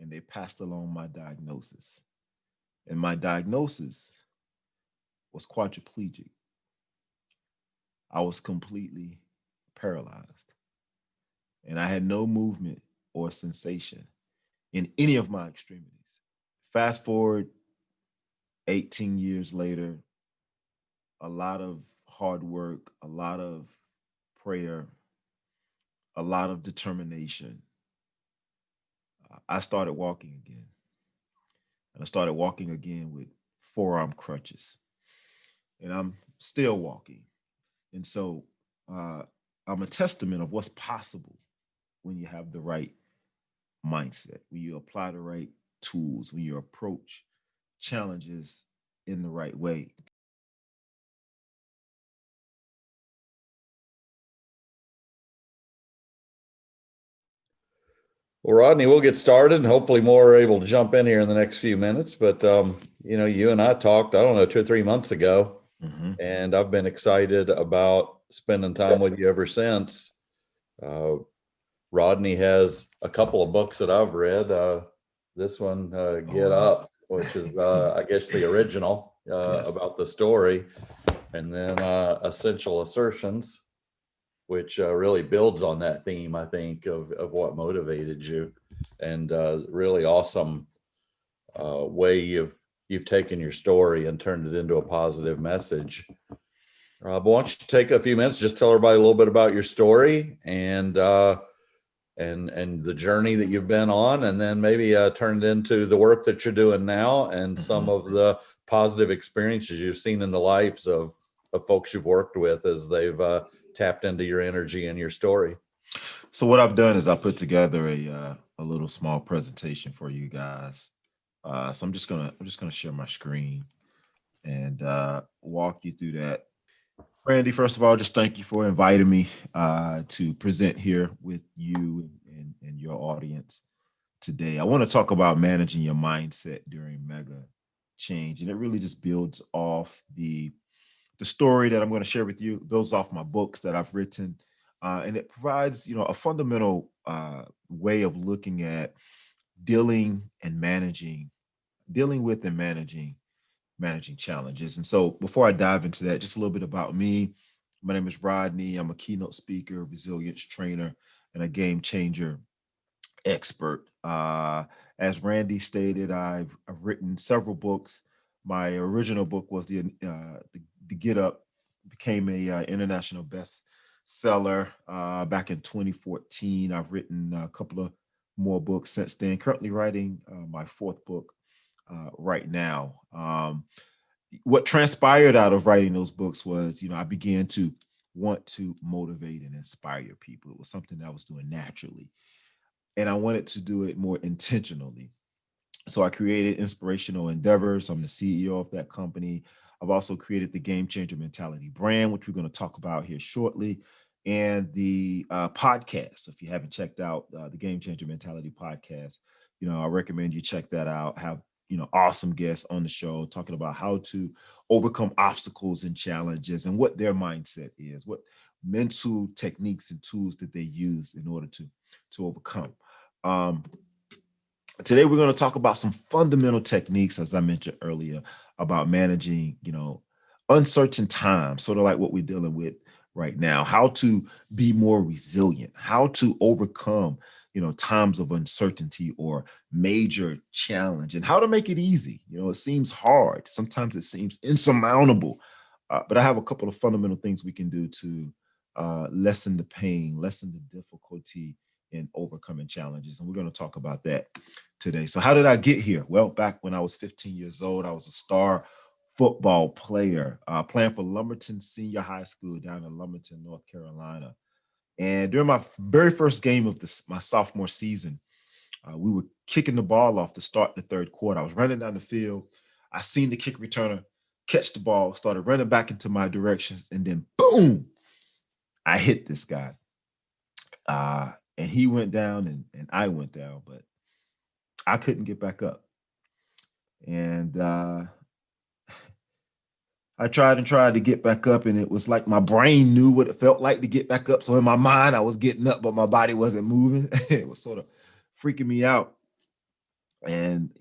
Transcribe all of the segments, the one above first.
and they passed along my diagnosis. And my diagnosis was quadriplegic. I was completely paralyzed, and I had no movement or sensation in any of my extremities. Fast forward 18 years later, a lot of hard work, a lot of prayer, a lot of determination. I started walking again, and I started walking again with forearm crutches, and I'm still walking. And so uh, I'm a testament of what's possible when you have the right mindset, when you apply the right tools, when you approach challenges in the right way. Well, Rodney, we'll get started and hopefully more are able to jump in here in the next few minutes. But, you and I talked, I don't know, 2 or 3 months ago, Mm-hmm. and I've been excited about spending time with you ever since. Uh, Rodney has a couple of books that I've read. This one, Oh, Get wow. Up, which is, I guess, the original Yes. about the story, and then Essential Assertions, which really builds on that theme, I think, of what motivated you, and really awesome way you've taken your story and turned it into a positive message. But why don't you take a few minutes, just tell everybody a little bit about your story and the journey that you've been on, and then maybe turn it into the work that you're doing now and Mm-hmm. some of the positive experiences you've seen in the lives of folks you've worked with as they've tapped into your energy and your story. So what I've done is I put together a little small presentation for you guys. So I'm just gonna share my screen and walk you through that. Randy, first of all, just thank you for inviting me to present here with you and your audience today. I want to talk about managing your mindset during mega change, and it really just builds off the story that I'm going to share with you. Builds off my books that I've written, and it provides a fundamental way of looking at dealing and managing, dealing with and managing challenges. And so before I dive into that, just a little bit about me. My name is Rodney. I'm a keynote speaker, resilience trainer, and a game changer expert. As Randy stated, I've written several books. My original book was the Get Up, became a international bestseller back in 2014. I've written a couple of more books since then. Currently writing my fourth book right now. What transpired out of writing those books was, I began to want to motivate and inspire people. It was something that I was doing naturally, and I wanted to do it more intentionally. So I created Inspirational Endeavors. I'm the CEO of that company. I've also created the Game Changer Mentality brand, which we're going to talk about here shortly, and the podcast. If you haven't checked out the Game Changer Mentality podcast, I recommend you check that out. Have awesome guests on the show talking about how to overcome obstacles and challenges and what their mindset is, what mental techniques and tools that they use in order to overcome. Um, Today we're going to talk about some fundamental techniques, as I mentioned earlier, about managing, uncertain times, sort of like what we're dealing with right now. How to be more resilient, how to overcome, times of uncertainty or major challenge, and how to make it easy. It seems hard. Sometimes it seems insurmountable, but I have a couple of fundamental things we can do to lessen the pain, lessen the difficulty in overcoming challenges, and we're going to talk about that today. So how did I get here? Well, back when I was 15 years old, I was a star football player, playing for Lumberton Senior High School down in Lumberton, North Carolina. And during my very first game of my sophomore season, we were kicking the ball off to start the third quarter. I was running down the field. I seen the kick returner catch the ball, started running back into my directions, and then boom, I hit this guy. And he went down and I went down, but I couldn't get back up. And I tried and tried to get back up, and it was like my brain knew what it felt like to get back up. So in my mind, I was getting up, but my body wasn't moving. It was sort of freaking me out. And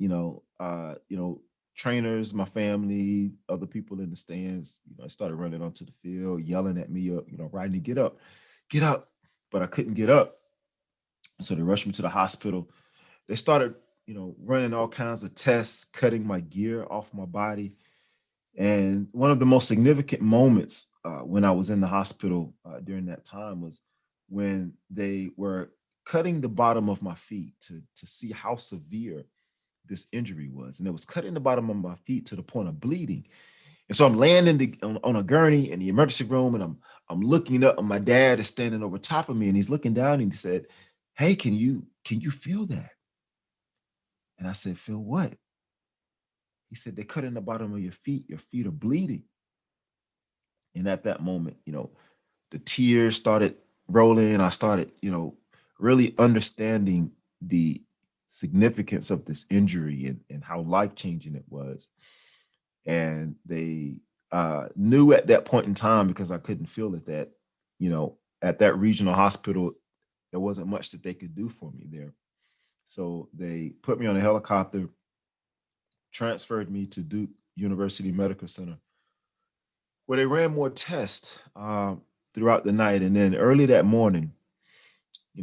trainers, my family, other people in the stands, I started running onto the field, yelling at me, Rodney, get up. But I couldn't get up. So they rushed me to the hospital. They started, running all kinds of tests, cutting my gear off my body. And one of the most significant moments when I was in the hospital during that time was when they were cutting the bottom of my feet to see how severe this injury was. And it was cutting the bottom of my feet to the point of bleeding. And so I'm laying on a gurney in the emergency room, and I'm looking up, and my dad is standing over top of me, and he's looking down, and he said, "Hey, can you feel that?" And I said, "Feel what?" He said, "They're cutting the bottom of your feet. Your feet are bleeding." And at that moment, the tears started rolling. I started, really understanding the significance of this injury and how life changing it was. And they knew at that point in time, because I couldn't feel it, that, at that regional hospital, there wasn't much that they could do for me there. So they put me on a helicopter, transferred me to Duke University Medical Center, where they ran more tests throughout the night. And then early that morning,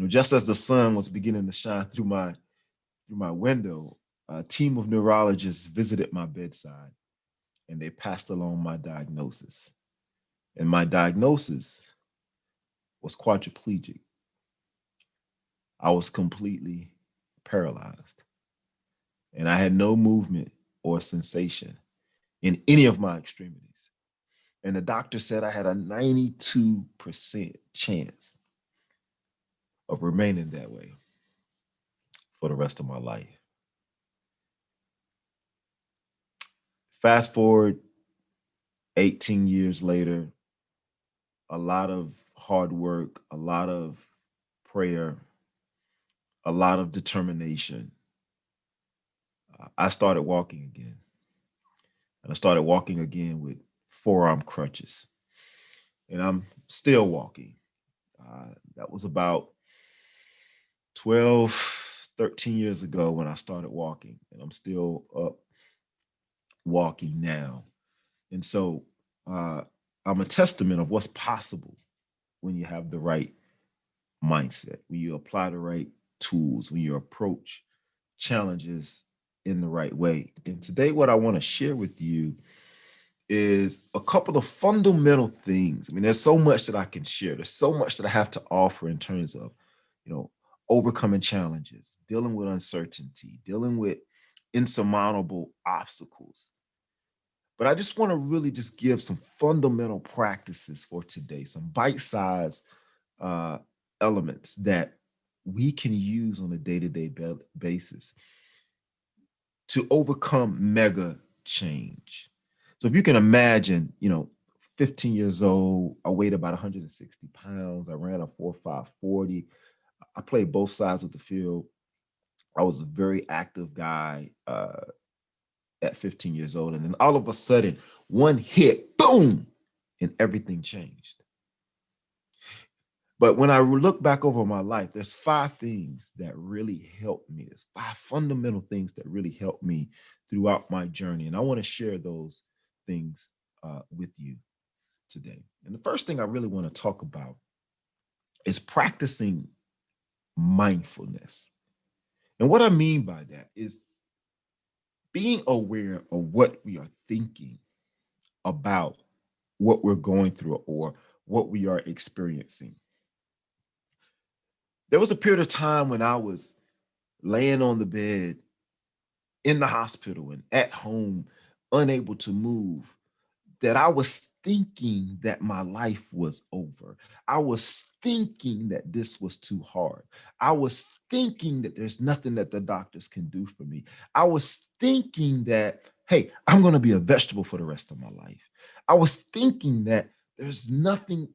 just as the sun was beginning to shine through my window, a team of neurologists visited my bedside, and they passed along my diagnosis. And my diagnosis was quadriplegic. I was completely paralyzed, and I had no movement or sensation in any of my extremities. And the doctor said I had a 92% chance of remaining that way for the rest of my life. Fast forward 18 years later, a lot of hard work, a lot of prayer, a lot of determination. I started walking again. And I started walking again with forearm crutches. And I'm still walking. That was about 12, 13 years ago when I started walking. And I'm still up walking now. And so I'm a testament of what's possible when you have the right mindset, when you apply the right tools, when you approach challenges in the right way. And today, what I want to share with you is a couple of fundamental things. I mean, there's so much that I can share. There's so much that I have to offer in terms of, you know, overcoming challenges, dealing with uncertainty, dealing with insurmountable obstacles. But I just want to really just give some fundamental practices for today, some bite-sized uh, elements that we can use on a day-to-day basis to overcome mega change. So if you can imagine, 15 years old, I weighed about 160 pounds. I ran a 4.5 40. I played both sides of the field. I was a very active guy at 15 years old. And then all of a sudden, one hit, boom, and everything changed. But when I look back over my life, there's five things that really helped me. There's five fundamental things that really helped me throughout my journey. And I want to share those things with you today. And the first thing I really want to talk about is practicing mindfulness. And what I mean by that is being aware of what we are thinking about what we're going through or what we are experiencing. There was a period of time when I was laying on the bed in the hospital and at home, unable to move, that I was thinking that my life was over. I was thinking that this was too hard. I was thinking that there's nothing that the doctors can do for me. I was thinking that, hey, I'm going to be a vegetable for the rest of my life. I was thinking that there's nothing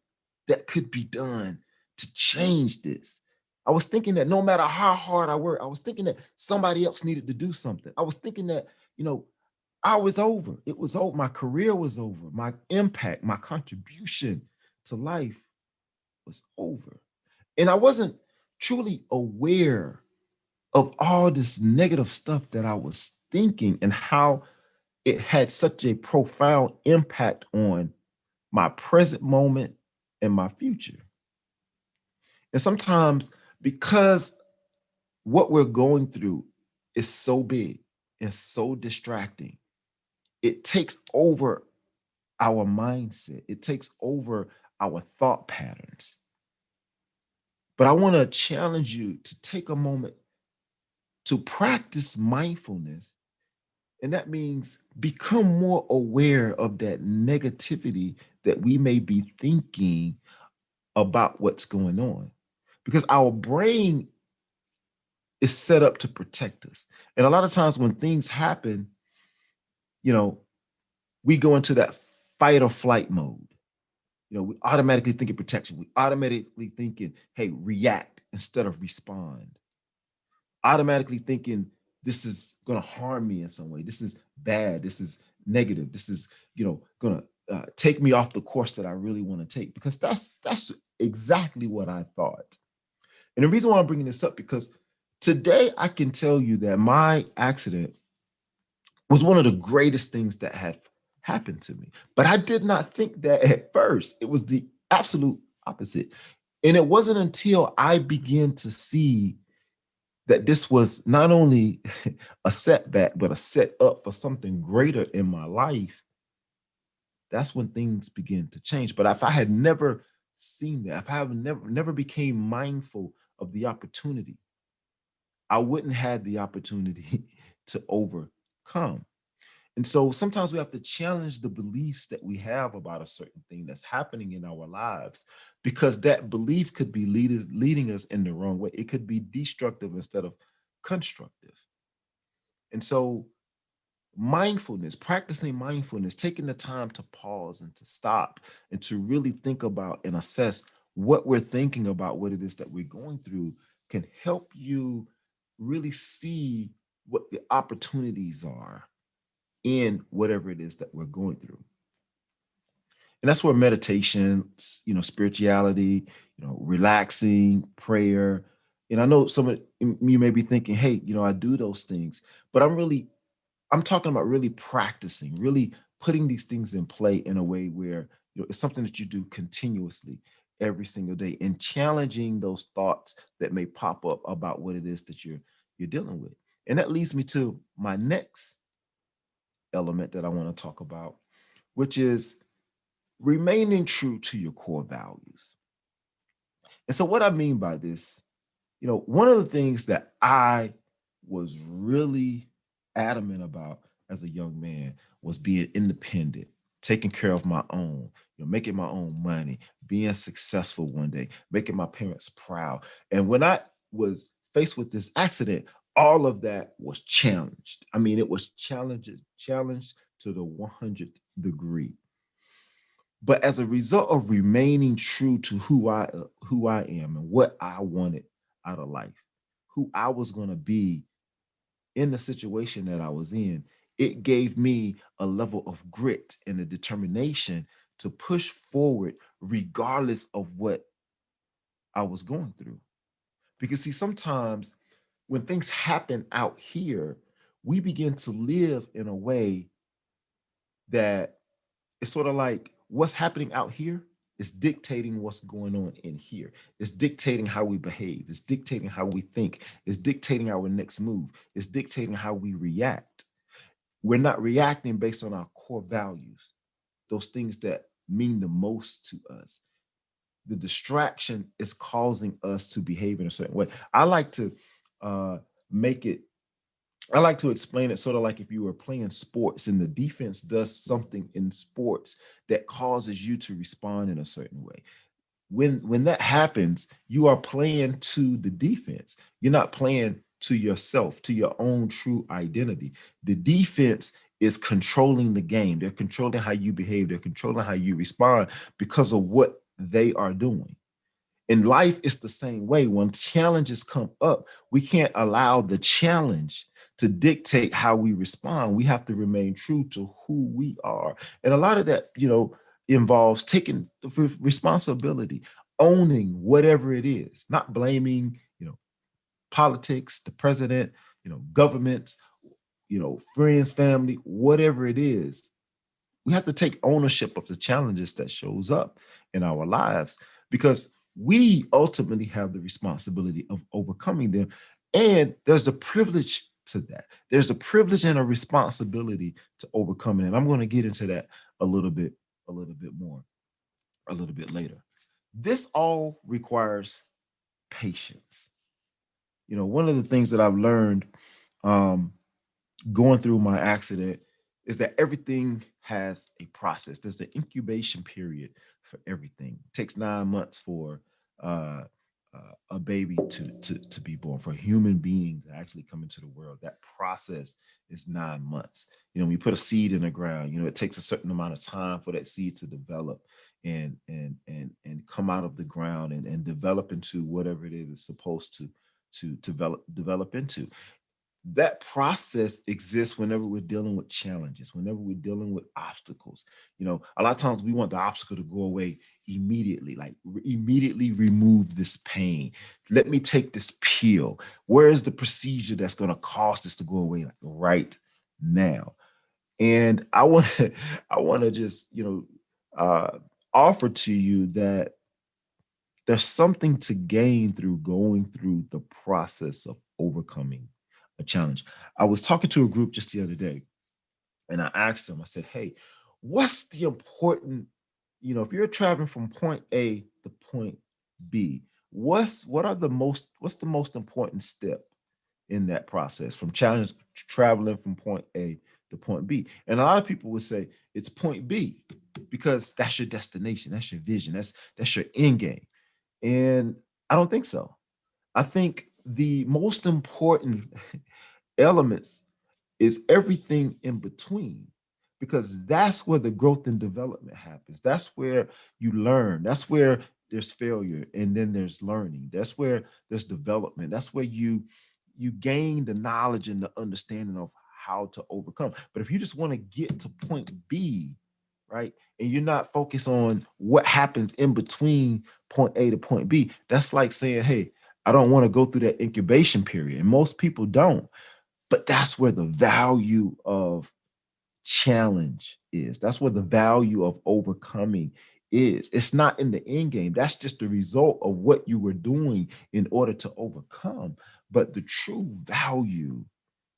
that could be done to change this. I was thinking that no matter how hard I work, I was thinking that somebody else needed to do something. I was thinking that, I was over. It was over. My career was over. My impact, my contribution to life was over. And I wasn't truly aware of all this negative stuff that I was thinking and how it had such a profound impact on my present moment and my future. And sometimes because what we're going through is so big and so distracting, it takes over our mindset, it takes over our thought patterns. But I want to challenge you to take a moment to practice mindfulness. And that means become more aware of that negativity that we may be thinking about what's going on. Because our brain is set up to protect us. And a lot of times when things happen, you know, we go into that fight or flight mode. We automatically think of protection. We automatically thinking, hey, react instead of respond. Automatically thinking this is going to harm me in some way. This is bad. This is negative. This is, going to take me off the course that I really want to take, because that's exactly what I thought. And the reason why I'm bringing this up, because today I can tell you that my accident was one of the greatest things that had happened to me. But I did not think that at first. It was the absolute opposite. And it wasn't until I began to see that this was not only a setback, but a set up for something greater in my life. That's when things begin to change. But if I had never seen that, if I have never became mindful of the opportunity, I wouldn't have the opportunity to overcome. And so sometimes we have to challenge the beliefs that we have about a certain thing that's happening in our lives, because that belief could be leading us in the wrong way. It could be destructive instead of constructive. And so mindfulness, practicing mindfulness, taking the time to pause and to stop and to really think about and assess what we're thinking about, what it is that we're going through, can help you really see what the opportunities are in whatever it is that we're going through. And that's where meditation, spirituality, relaxing, prayer. And I know some of you may be thinking, hey, I do those things, but I'm talking about really practicing, really putting these things in play in a way where it's something that you do continuously every single day, and challenging those thoughts that may pop up about what it is that you're dealing with. And that leads me to my next element that I want to talk about, which is remaining true to your core values. And so, what I mean by this, one of the things that I was really adamant about as a young man was being independent, taking care of my own, making my own money, being successful one day, making my parents proud. And when I was faced with this accident, all of that was challenged. I mean, it was challenged to the 100th degree. But as a result of remaining true to who I am and what I wanted out of life, who I was going to be in the situation that I was in, it gave me a level of grit and a determination to push forward regardless of what I was going through. Because see, sometimes when things happen out here, we begin to live in a way that it's sort of like what's happening out here is dictating what's going on in here. It's dictating how we behave. It's dictating how we think. It's dictating our next move. It's dictating how we react. We're not reacting based on our core values, those things that mean the most to us. The distraction is causing us to behave in a certain way. Uh, make it I like to explain it sort of like if you were playing sports and the defense does something in sports that causes you to respond in a certain way. When that happens, you are playing to the defense. You're not playing to yourself, to your own true identity. The defense is controlling the game. They're controlling how you behave. They're controlling how you respond because of what they are doing. In life, it's the same way. When challenges come up, we can't allow the challenge to dictate how we respond. We have to remain true to who we are. And a lot of that, involves taking responsibility, owning whatever it is, not blaming, politics, the president, governments, friends, family, whatever it is. We have to take ownership of the challenges that shows up in our lives, because we ultimately have the responsibility of overcoming them. And there's a privilege to that. There's a privilege and a responsibility to overcome it. And I'm going to get into that a little bit, a little bit more, a little bit later. This all requires patience. One of the things that I've learned um, going through my accident is that everything has a process. There's an incubation period for everything. It takes 9 months for uh, a baby to be born, for a human being to actually come into the world. That process is 9 months. When you put a seed in the ground, it takes a certain amount of time for that seed to develop and come out of the ground and develop into whatever it is it's supposed to develop into. That process exists whenever we're dealing with challenges, whenever we're dealing with obstacles. A lot of times we want the obstacle to go away immediately, like immediately remove this pain. Let me take this pill. Where is the procedure that's going to cause this to go away, like right now? And I want to, I want to just, uh, offer to you that there's something to gain through going through the process of overcoming a challenge. I was talking to a group just the other day, and I asked them, I said, hey, what's the important, if you're traveling from point A to point B, what's the most important step in that process from challenge traveling from point A to point B? And a lot of people would say it's point B because that's your destination, that's your vision, that's your end game. And I don't think so. I think the most important elements is everything in between, because that's where the growth and development happens. That's where you learn. That's where there's failure and then there's learning. That's where there's development. That's where you gain the knowledge and the understanding of how to overcome. But if you just want to get to point B, right, and you're not focused on what happens in between point A to point B, that's like saying, hey, I don't want to go through that incubation period. And most people don't. But that's where the value of challenge is. That's where the value of overcoming is. It's not in the end game. That's just the result of what you were doing in order to overcome. But the true value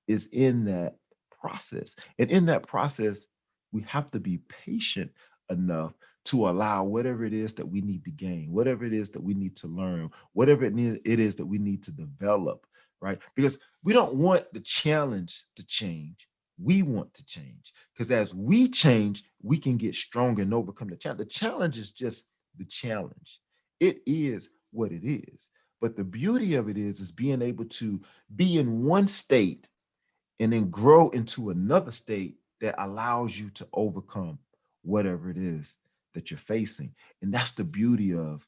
is in that process. And in that process, we have to be patient enough to allow whatever it is that we need to gain, whatever it is that we need to learn, whatever it is that we need to develop, right? Because we don't want the challenge to change. We want to change, because as we change, we can get stronger and overcome the challenge. The challenge is just the challenge. It is what it is. But the beauty of it is being able to be in one state and then grow into another state that allows you to overcome whatever it is that you're facing. And that's the beauty of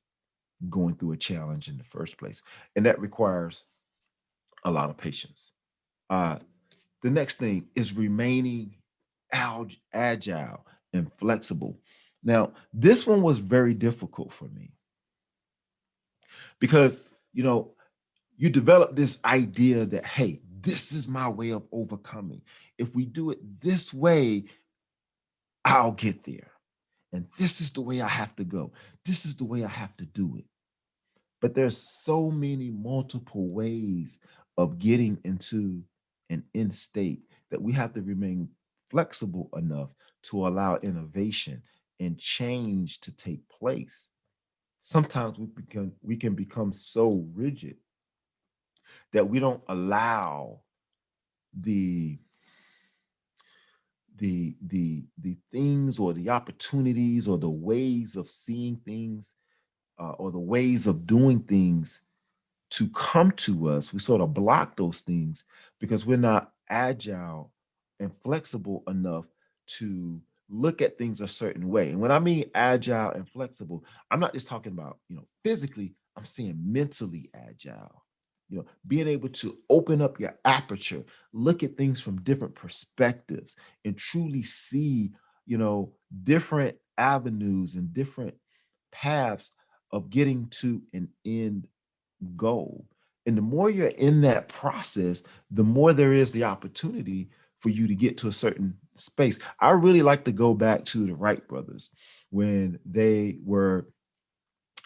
going through a challenge in the first place. And that requires a lot of patience. Uh, the next thing is remaining agile and flexible. Now, this one was very difficult for me because, you know, you develop this idea that, hey, this is my way of overcoming. If we do it this way, I'll get there. And this is the way I have to go. This is the way I have to do it. But there's so many multiple ways of getting into an end state that we have to remain flexible enough to allow innovation and change to take place. Sometimes we can become so rigid that we don't allow the the things or the opportunities or the ways of seeing things or the ways of doing things to come to us. We sort of block those things because we're not agile and flexible enough to look at things a certain way. And when I mean agile and flexible, I'm not just talking about, physically, I'm saying mentally agile. Being able to open up your aperture, look at things from different perspectives and truly see, different avenues and different paths of getting to an end goal. And the more you're in that process, the more there is the opportunity for you to get to a certain space. I really like to go back to the Wright brothers when they were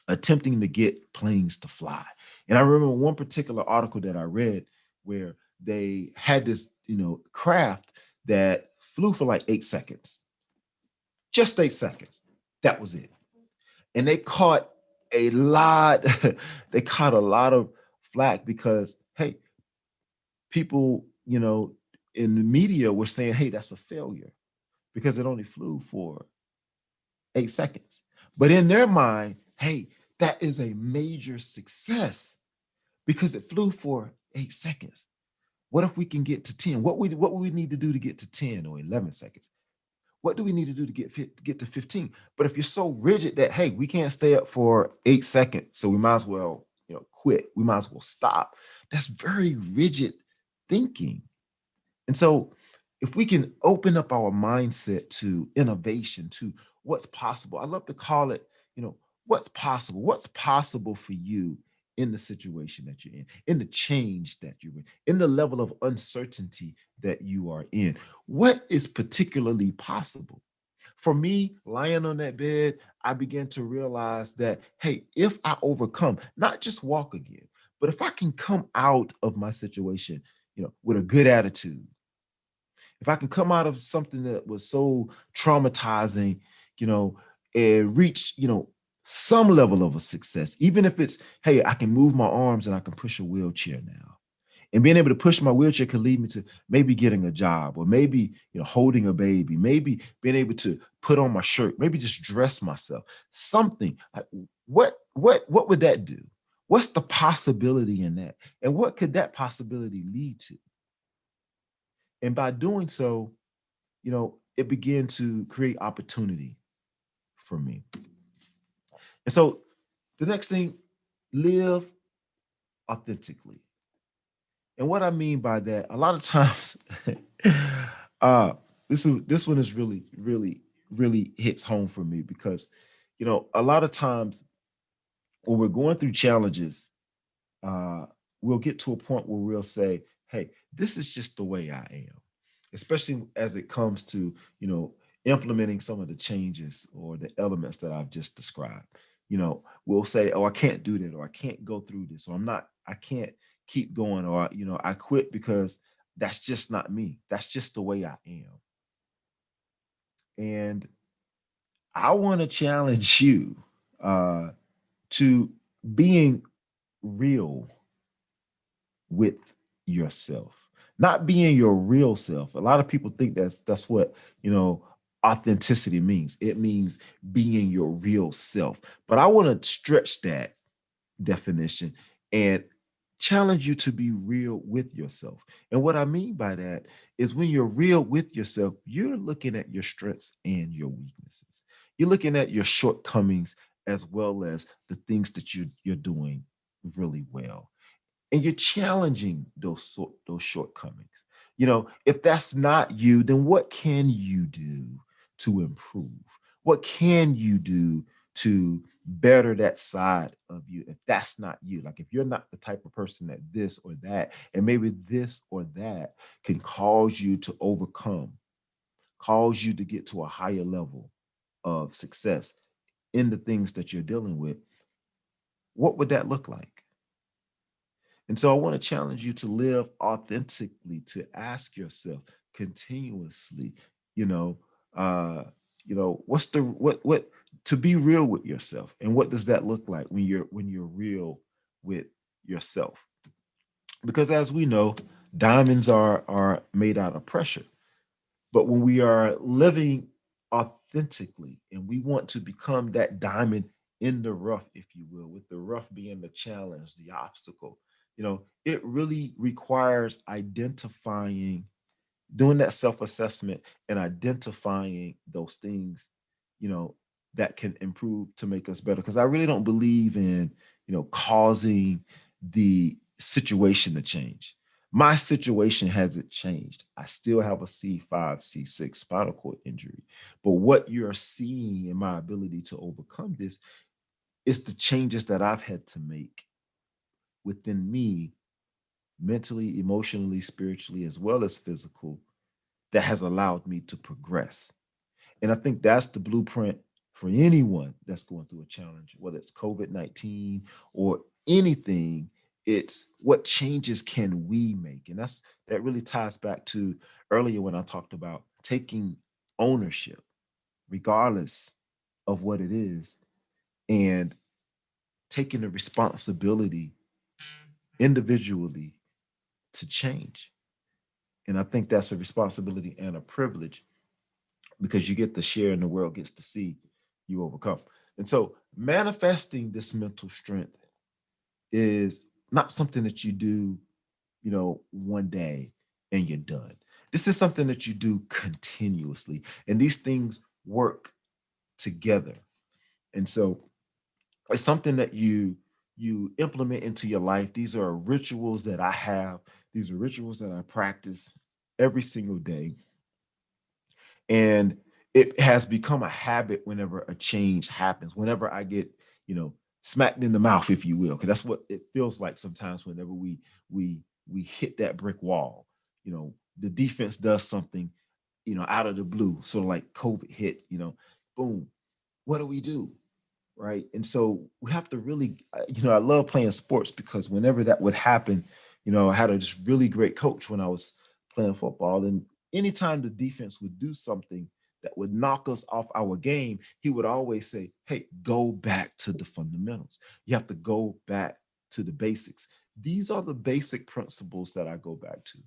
attempting to get planes to fly. And I remember one particular article that I read where they had this, craft that flew for like 8 seconds, just 8 seconds. That was it. And they caught a lot, they caught a lot of flack because, hey, people, in the media were saying, hey, that's a failure because it only flew for 8 seconds. But in their mind, hey, that is a major success because it flew for 8 seconds. What if we can get to 10? What would we need to do to get to 10 or 11 seconds? What do we need to do to get to 15? But if you're so rigid that, hey, we can't stay up for 8 seconds, so we might as well, quit. We might as well stop. That's very rigid thinking. And so if we can open up our mindset to innovation, to what's possible, I love to call it, what's possible? What's possible for you in the situation that you're in the change that you're in the level of uncertainty that you are in? What is particularly possible? For me, lying on that bed, I began to realize that, hey, if I overcome, not just walk again, but if I can come out of my situation, with a good attitude, if I can come out of something that was so traumatizing, you know, and reach, some level of a success, even if it's, hey, I can move my arms and I can push a wheelchair now. And being able to push my wheelchair could lead me to maybe getting a job or maybe, holding a baby, maybe being able to put on my shirt, maybe just dress myself, something like what would that do? What's the possibility in that? And what could that possibility lead to? And by doing so, it began to create opportunity for me. And so the next thing, live authentically. And what I mean by that, a lot of times, uh, this one is really, really, really hits home for me because, a lot of times when we're going through challenges, uh, we'll get to a point where we'll say, hey, this is just the way I am, especially as it comes to, implementing some of the changes or the elements that I've just described. We'll say, oh, I can't do that, or I can't go through this, or I can't keep going, or, I quit because that's just not me. That's just the way I am. And I want to challenge you uh, to being real with yourself, not being your real self. A lot of people think that's what, authenticity means. It means being your real self. But I want to stretch that definition and challenge you to be real with yourself. And what I mean by that is when you're real with yourself, you're looking at your strengths and your weaknesses. You're looking at your shortcomings as well as the things that you're doing really well, and you're challenging those shortcomings. If that's not you, then what can you do to improve? What can you do to better that side of you if that's not you? Like if you're not the type of person that this or that, and maybe this or that can cause you to overcome, cause you to get to a higher level of success in the things that you're dealing with, what would that look like? And so I want to challenge you to live authentically, to ask yourself continuously, you know, uh, what's the what to be real with yourself, and what does that look like when you're real with yourself? Because as we know, diamonds are made out of pressure. But when we are living authentically and we want to become that diamond in the rough, if you will, with the rough being the challenge, the obstacle, it really requires identifying, doing that self assessment and identifying those things, you know, that can improve to make us better. Because I really don't believe in, causing the situation to change. My situation hasn't changed. I still have a C5, C6 spinal cord injury. But what you're seeing in my ability to overcome this is the changes that I've had to make within me, mentally, emotionally, spiritually, as well as physical, that has allowed me to progress. And I think that's the blueprint for anyone that's going through a challenge, whether it's COVID-19 or anything. It's what changes can we make? And that really ties back to earlier when I talked about taking ownership, regardless of what it is, and taking the responsibility individually to change. And I think that's a responsibility and a privilege because you get to share and the world gets to see you overcome. And so manifesting this mental strength is not something that you do, one day and you're done. This is something that you do continuously. And these things work together. And so it's something that you implement into your life. These are rituals that I have. These are rituals that I practice every single day. And it has become a habit whenever a change happens, whenever I get, smacked in the mouth, if you will, because that's what it feels like sometimes whenever we hit that brick wall. The defense does something, out of the blue, sort of like COVID hit, boom. What do we do? Right. And so we have to really, I love playing sports because whenever that would happen, I had a just really great coach when I was playing football. And anytime the defense would do something that would knock us off our game, he would always say, hey, go back to the fundamentals. You have to go back to the basics. These are the basic principles that I go back to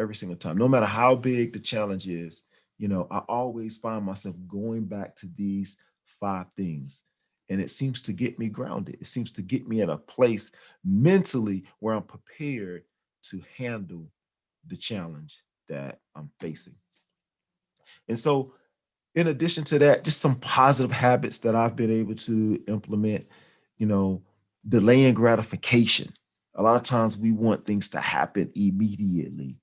every single time, no matter how big the challenge is. I always find myself going back to these five things, and it seems to get me grounded. It seems to get me in a place mentally where I'm prepared to handle the challenge that I'm facing. And so, in addition to that, just some positive habits that I've been able to implement, you know, delaying gratification. A lot of times we want things to happen immediately.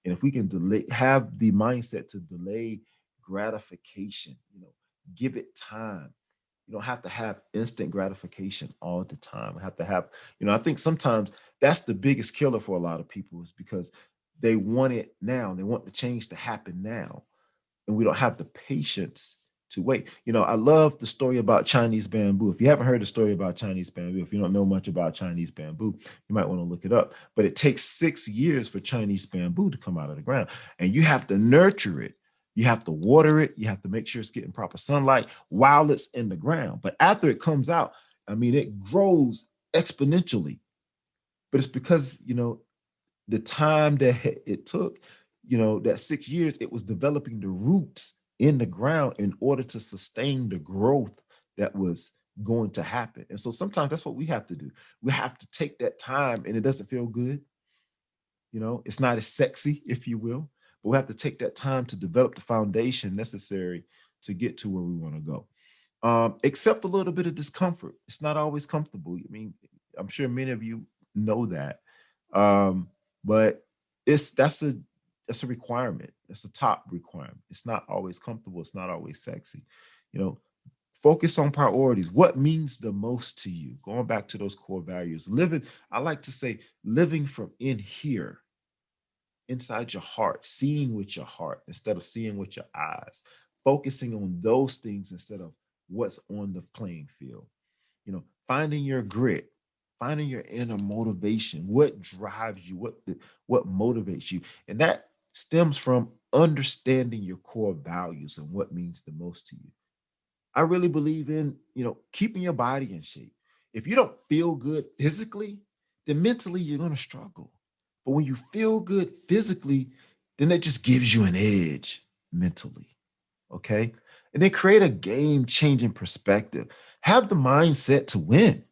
And if we can have the mindset to delay gratification, give it time. You don't have to have instant gratification all the time. I have to have, I think sometimes that's the biggest killer for a lot of people is because they want it now. They want the change to happen now. And we don't have the patience to wait. I love the story about Chinese bamboo. If you haven't heard the story about Chinese bamboo, if you don't know much about Chinese bamboo, you might want to look it up. But it takes 6 years for Chinese bamboo to come out of the ground, and you have to nurture it. You have to water it. You have to make sure it's getting proper sunlight while it's in the ground. But after it comes out, I mean, it grows exponentially. But it's because, the time that it took, that 6 years, it was developing the roots in the ground in order to sustain the growth that was going to happen. And so sometimes that's what we have to do. We have to take that time, and it doesn't feel good. It's not as sexy, if you will, but we have to take that time to develop the foundation necessary to get to where we want to go. Accept a little bit of discomfort. It's not always comfortable. I mean, I'm sure many of you know that. But it's that's a requirement. That's a top requirement. It's not always comfortable. It's not always sexy. You know, focus on priorities. What means the most to you? Going back to those core values. I like to say, living from in here, inside your heart, seeing with your heart instead of seeing with your eyes, focusing on those things instead of what's on the playing field. Finding your grit, finding your inner motivation, what drives you, what motivates you. And that stems from understanding your core values and what means the most to you. I really believe in, keeping your body in shape. If you don't feel good physically, then mentally you're going to struggle. But when you feel good physically, then that just gives you an edge mentally. Okay. And then create a game changing perspective. Have the mindset to win.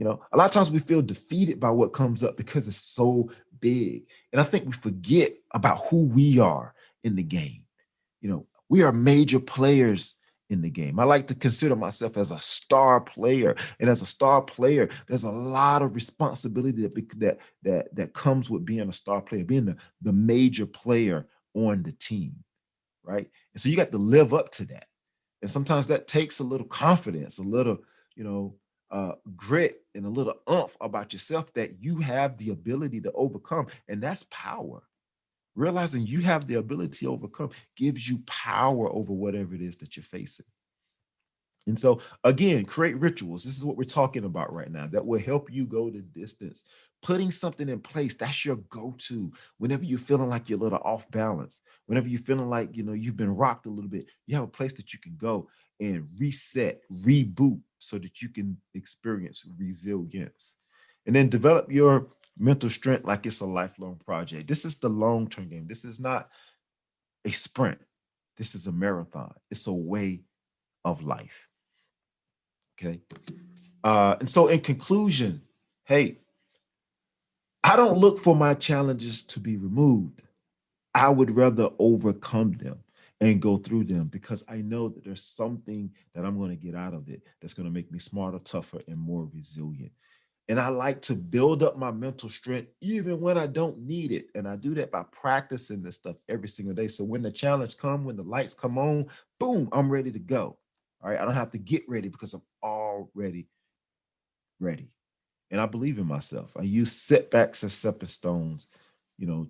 A lot of times we feel defeated by what comes up because it's so big. And I think we forget about who we are in the game. We are major players in the game. I like to consider myself as a star player. And as a star player, there's a lot of responsibility that comes with being a star player, being the major player on the team. Right. And so you got to live up to that. And sometimes that takes a little confidence, a little, you know, grit and a little oomph about yourself that you have the ability to overcome. And that's power. Realizing you have the ability to overcome gives you power over whatever it is that you're facing. And so, again, create rituals. This is what we're talking about right now that will help you go the distance. Putting something in place, that's your go to. Whenever you're feeling like you're a little off balance, whenever you're feeling like, you've been rocked a little bit, you have a place that you can go and reset, reboot so that you can experience resilience. And then develop your mental strength like it's a lifelong project. This is the long term game. This is not a sprint, this is a marathon, it's a way of life. Okay. And so, in conclusion, hey, I don't look for my challenges to be removed. I would rather overcome them and go through them because I know that there's something that I'm going to get out of it that's going to make me smarter, tougher, and more resilient. And I like to build up my mental strength even when I don't need it. And I do that by practicing this stuff every single day. So when the challenge comes, when the lights come on, boom, I'm ready to go. All right. I don't have to get ready because I'm already ready. And I believe in myself. I use setbacks as stepping stones,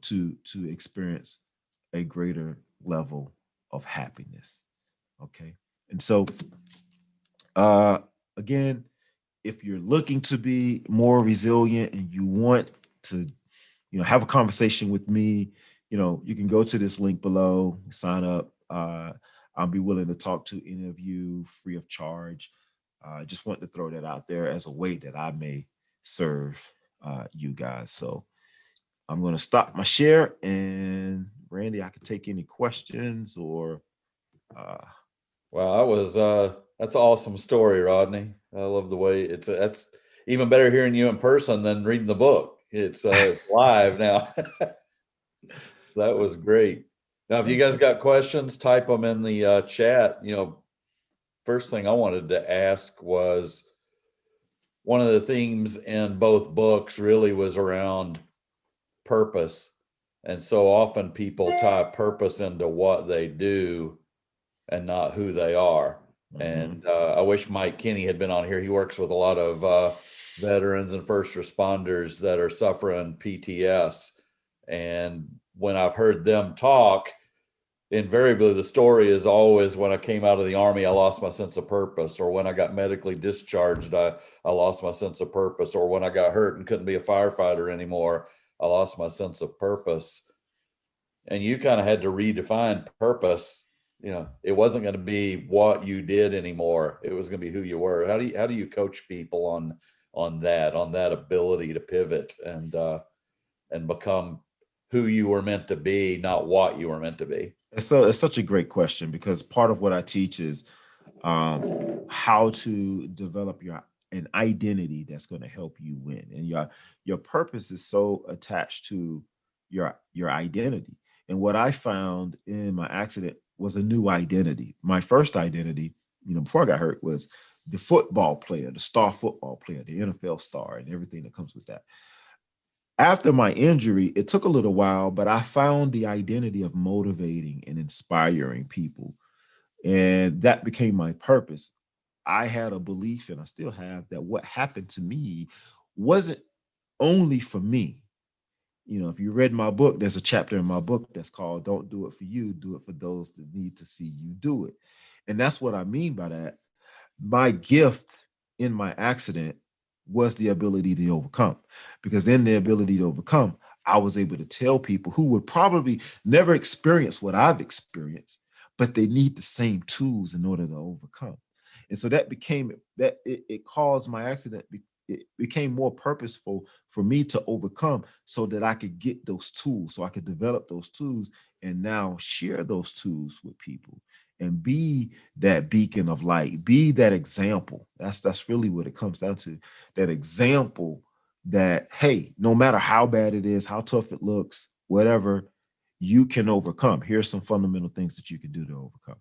to experience a greater level of happiness. Okay. And so uh again, if you're looking to be more resilient and you want to, have a conversation with me, you can go to this link below, sign up. I'll be willing to talk to any of you free of charge. I just want to throw that out there as a way that I may serve you guys. So I'm going to stop my share, and Randy, I can take any questions or. Uh, Wow, that's an awesome story, Rodney. I love the way that's even better hearing you in person than reading the book. It's live now. That was great. Now, if you guys got questions, type them in the chat. First thing I wanted to ask was one of the themes in both books really was around purpose. And so often people tie purpose into what they do and not who they are. And I wish Mike Kinney had been on here. He works with a lot of veterans and first responders that are suffering PTS. And when I've heard them talk, invariably the story is always when I came out of the Army, I lost my sense of purpose, or when I got medically discharged, I lost my sense of purpose, or when I got hurt and couldn't be a firefighter anymore, I lost my sense of purpose. And you kind of had to redefine purpose. It wasn't going to be what you did anymore. It was going to be who you were. How do you coach people on that ability to pivot and become who you were meant to be, not what you were meant to be? It's such a great question because part of what I teach is how to develop an identity that's going to help you win, and your purpose is so attached to your identity. And what I found in my accident was a new identity. My first identity, before I got hurt, was the football player, the star football player, the NFL star, and everything that comes with that. After my injury, it took a little while, but I found the identity of motivating and inspiring people. And that became my purpose. I had a belief, and I still have, that what happened to me wasn't only for me. If you read my book, there's a chapter in my book that's called Don't Do It For You, Do It For Those That Need to See You Do It. And that's what I mean by that. My gift in my accident was the ability to overcome, because in the ability to overcome, I was able to tell people who would probably never experience what I've experienced, but they need the same tools in order to overcome. And so that became that it caused my accident. It became more purposeful for me to overcome so that I could get those tools, so I could develop those tools and now share those tools with people and be that beacon of light, be that example. That's really what it comes down to. That example that, hey, no matter how bad it is, how tough it looks, whatever, you can overcome. Here's some fundamental things that you can do to overcome.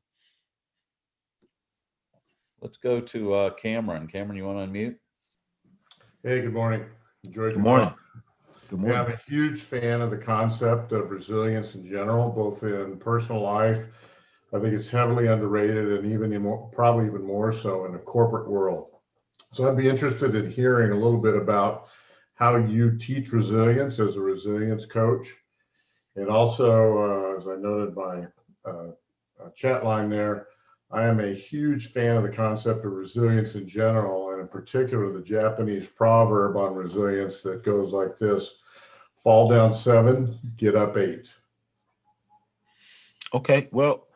Let's go to Cameron. Cameron, you want to unmute? Hey, good morning. Enjoyed Good the morning. talk. Good Yeah, morning. I'm a huge fan of the concept of resilience in general, both in personal life. I think it's heavily underrated, and even probably even more so in the corporate world. So I'd be interested in hearing a little bit about how you teach resilience as a resilience coach. And also, as I noted by chat line there, I am a huge fan of the concept of resilience in general, and in particular, the Japanese proverb on resilience that goes like this: fall down 7, get up 8. Okay, well,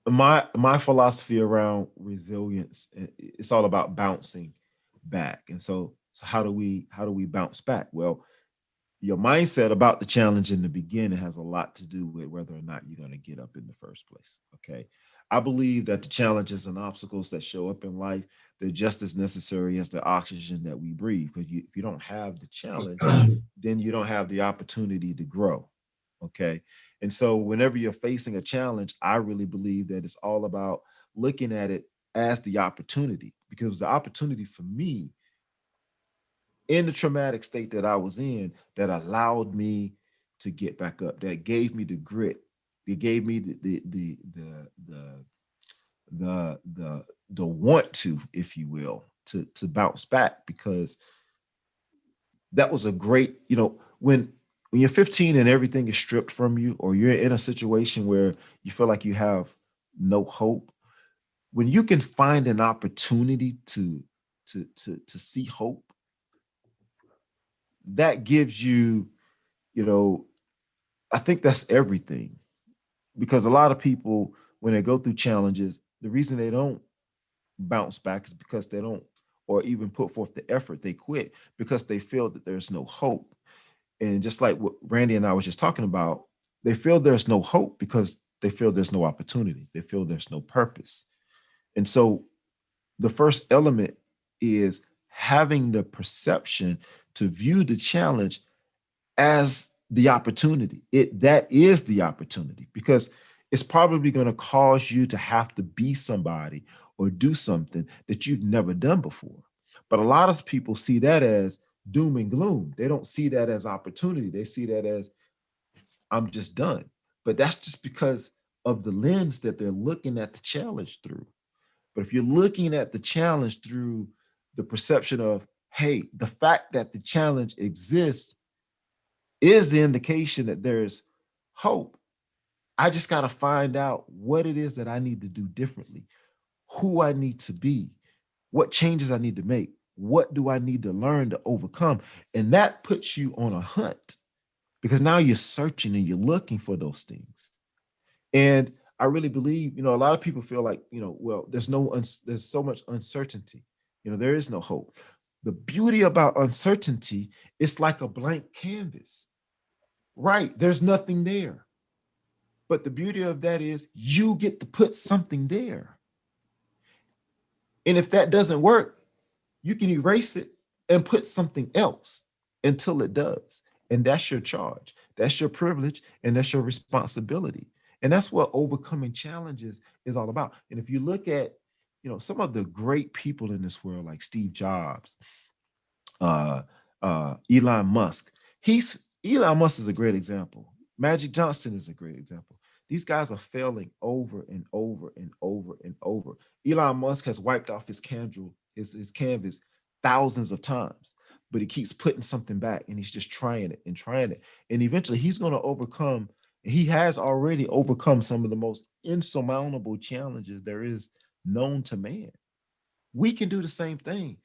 my philosophy around resilience, it's all about bouncing back. And so how do we bounce back? Well, your mindset about the challenge in the beginning has a lot to do with whether or not you're going to get up in the first place. Okay. I believe that the challenges and obstacles that show up in life, they're just as necessary as the oxygen that we breathe. Because if you don't have the challenge, then you don't have the opportunity to grow. Okay. And so whenever you're facing a challenge, I really believe that it's all about looking at it as the opportunity, because the opportunity for me in the traumatic state that I was in that allowed me to get back up, that gave me the grit, it gave me the want to, if you will, to bounce back. Because that was a great, when you're 15 and everything is stripped from you, or you're in a situation where you feel like you have no hope, when you can find an opportunity to see hope, that gives you, you know, I think that's everything. Because a lot of people, when they go through challenges, the reason they don't bounce back is because they don't, or even put forth the effort, they quit because they feel that there's no hope. And just like what Randy and I was just talking about, they feel there's no hope because they feel there's no opportunity. They feel there's no purpose. And so the first element is having the perception to view the challenge as the opportunity. That is the opportunity, because it's probably going to cause you to have to be somebody or do something that you've never done before. But a lot of people see that as doom and gloom. They don't see that as opportunity. They see that as, I'm just done. But that's just because of the lens that they're looking at the challenge through. But if you're looking at the challenge through the perception of, hey, the fact that the challenge exists is the indication that there's hope. I just got to find out what it is that I need to do differently, who I need to be, what changes I need to make, what do I need to learn to overcome. And that puts you on a hunt, because now you're searching and you're looking for those things. And I really believe, a lot of people feel like, well, there's so much uncertainty. There is no hope. The beauty about uncertainty, it's like a blank canvas. Right. There's nothing there. But the beauty of that is you get to put something there. And if that doesn't work, you can erase it and put something else until it does. And that's your charge. That's your privilege. And that's your responsibility. And that's what overcoming challenges is all about. And if you look at, some of the great people in this world, like Steve Jobs, uh, Elon Musk. Elon Musk is a great example. Magic Johnson is a great example. These guys are failing over and over and over and over. Elon Musk has wiped off his canvas thousands of times, but he keeps putting something back, and he's just trying it and trying it. And eventually he's going to overcome, he has already overcome some of the most insurmountable challenges there is known to man. We can do the same thing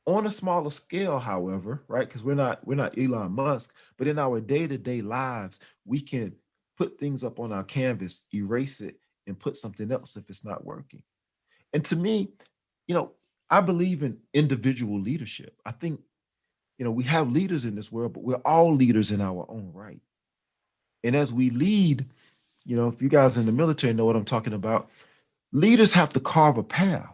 on a smaller scale, however, right? Because we're not Elon Musk, but in our day-to-day lives, we can put things up on our canvas, erase it, and put something else if it's not working. And to me, you know, I believe in individual leadership. I think, we have leaders in this world, but we're all leaders in our own right. And as we lead, if you guys in the military know what I'm talking about, leaders have to carve a path.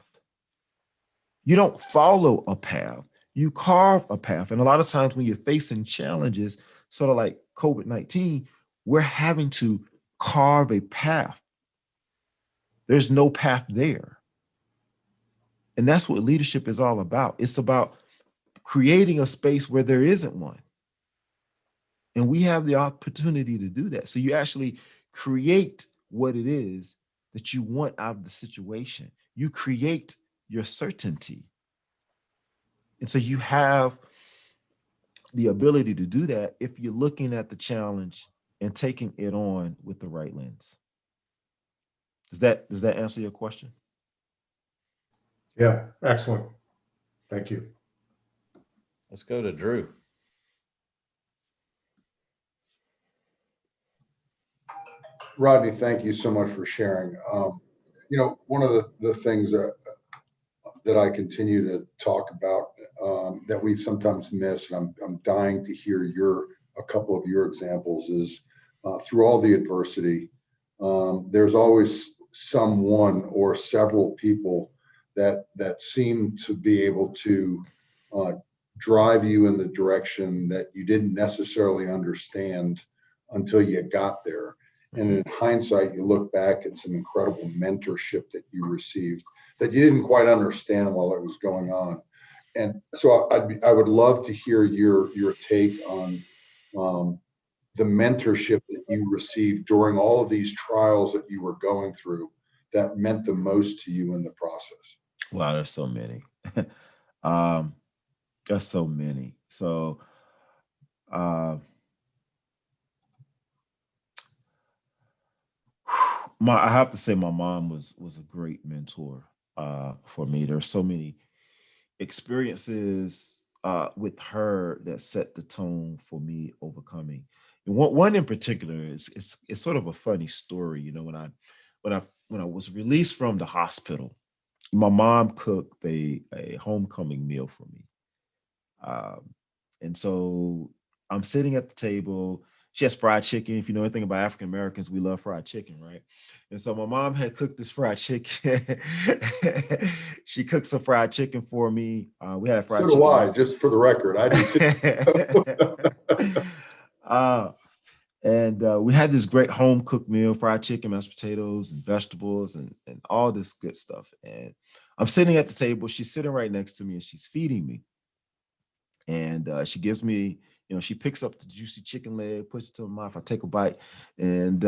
You don't follow a path, you carve a path. And a lot of times when you're facing challenges, sort of like COVID-19, we're having to carve a path. There's no path there. And that's what leadership is all about. It's about creating a space where there isn't one. And we have the opportunity to do that. So you actually create what it is that you want out of the situation. You create your certainty. And so you have the ability to do that if you're looking at the challenge and taking it on with the right lens. Does that answer your question? Yeah, excellent. Thank you. Let's go to Drew. Rodney, thank you so much for sharing. One of the things that I continue to talk about that we sometimes miss, and I'm dying to hear a couple of your examples, is through all the adversity, there's always someone or several people that seem to be able to drive you in the direction that you didn't necessarily understand until you got there. And in hindsight, you look back at some incredible mentorship that you received that you didn't quite understand while it was going on. And so I would love to hear your take on the mentorship that you received during all of these trials that you were going through that meant the most to you in the process. Wow, there's so many. um, there's so many. So uh, I have to say my mom was a great mentor for me. There's so many experiences with her that set the tone for me overcoming. And one in particular is it's sort of a funny story. You know, when I was released from the hospital, my mom cooked a homecoming meal for me. Um, and so I'm sitting at the table. She has fried chicken. If you know anything about African Americans, we love fried chicken, right? And so my mom had cooked this fried chicken. She cooked some fried chicken for me. We had So fried do chicken. I, just for the record. I do too. uh, and we had this great home cooked meal, fried chicken, mashed potatoes, and vegetables, and all this good stuff. And I'm sitting at the table. She's sitting right next to me, and she's feeding me. And she gives me, she picks up the juicy chicken leg, puts it to my mouth. I take a bite, and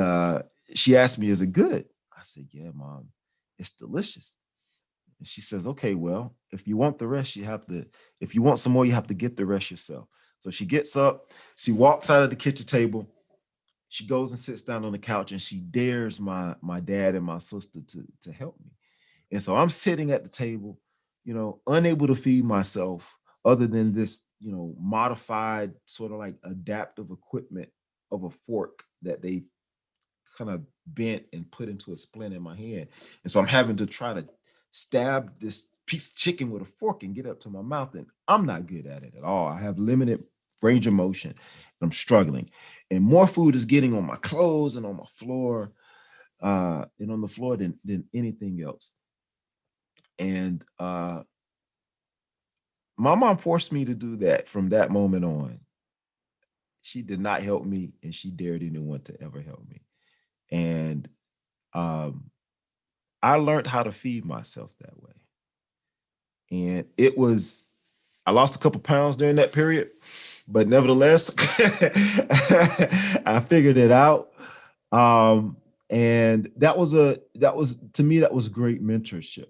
she asked me, "Is it good?" I said, "Yeah, Mom, it's delicious." And she says, "Okay, well, if you want the rest, if you want some more, you have to get the rest yourself." So she gets up, she walks out of the kitchen table, she goes and sits down on the couch, and she dares my dad and my sister to help me. And so I'm sitting at the table, unable to feed myself other than this, modified sort of like adaptive equipment of a fork that they kind of bent and put into a splint in my hand. And so I'm having to try to stab this piece of chicken with a fork and get up to my mouth. And I'm not good at it at all. I have limited range of motion. And I'm struggling. And more food is getting on my clothes and on my floor, and on the floor than anything else. And my mom forced me to do that from that moment on. She did not help me, and she dared anyone to ever help me. And um, I learned how to feed myself that way. And I lost a couple pounds during that period, but nevertheless, I figured it out. And to me, that was great mentorship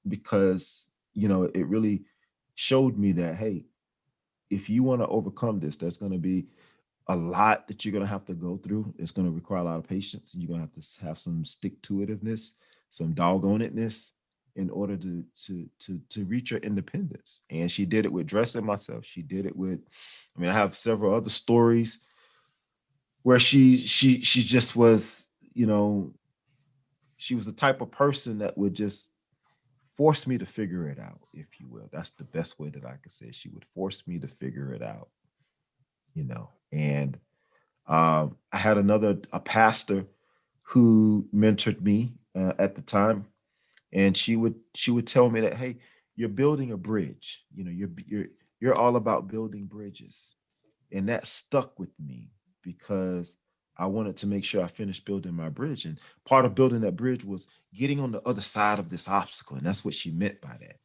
because, it really showed me that, hey, if you want to overcome this, there's going to be a lot that you're going to have to go through. It's going to require a lot of patience. You're going to have some stick to itiveness, some doggone itness in order to reach your independence. And she did it with dressing myself. She did it with, I have several other stories where she just was, she was the type of person that would just force me to figure it out, if you will. That's the best way that I could say it. She would force me to figure it out, and I had a pastor who mentored me at the time, and she would tell me that, hey, you're building a bridge. You're all about building bridges, and that stuck with me because I wanted to make sure I finished building my bridge. And part of building that bridge was getting on the other side of this obstacle, and that's what she meant by that.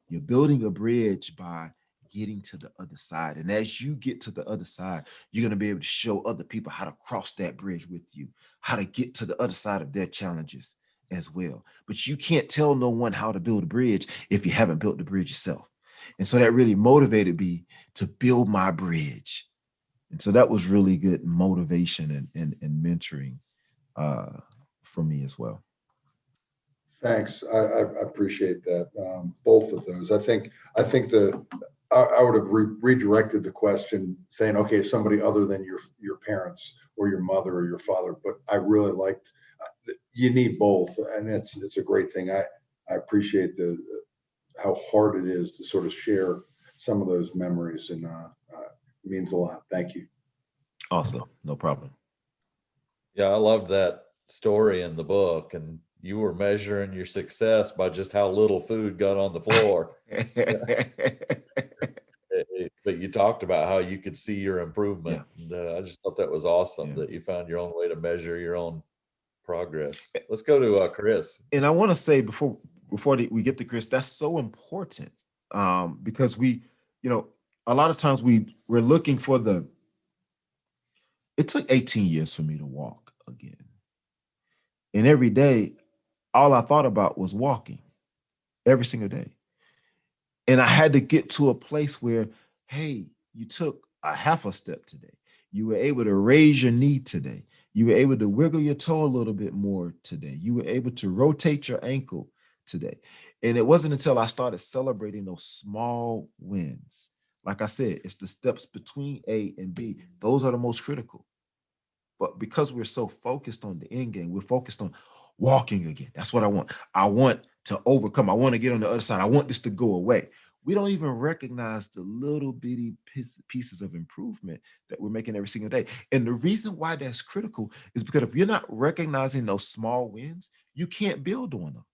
You're building a bridge by getting to the other side. And as you get to the other side, you're going to be able to show other people how to cross that bridge with you, how to get to the other side of their challenges as well. But you can't tell no one how to build a bridge if you haven't built the bridge yourself. And so that really motivated me to build my bridge. And so that was really good motivation and mentoring for me as well. Thanks. I appreciate that. Both of those. I think I would have redirected the question saying, okay, somebody other than your parents or your mother or your father, but I really liked, you need both. And it's a great thing. I appreciate how hard it is to sort of share some of those memories, and it means a lot. Thank you. Awesome. No problem. Yeah, I loved that story in the book, and you were measuring your success by just how little food got on the floor. But you talked about how you could see your improvement. Yeah. And, I just thought that was awesome Yeah. that you found your own way to measure your own progress. Let's go to Chris. And I want to say before we get to Chris, that's so important, because we, a lot of times we're looking for it took 18 years for me to walk again. And every day, all I thought about was walking every single day. And I had to get to a place where, hey, you took a half a step today. You were able to raise your knee today. You were able to wiggle your toe a little bit more today. You were able to rotate your ankle today. And it wasn't until I started celebrating those small wins. Like I said, it's the steps between A and B. Those are the most critical. But because we're so focused on the end game, we're focused on walking again. That's what I want. I want to overcome. I want to get on the other side. I want this to go away. We don't even recognize the little bitty pieces of improvement that we're making every single day. And the reason why that's critical is because if you're not recognizing those small wins, you can't build on them.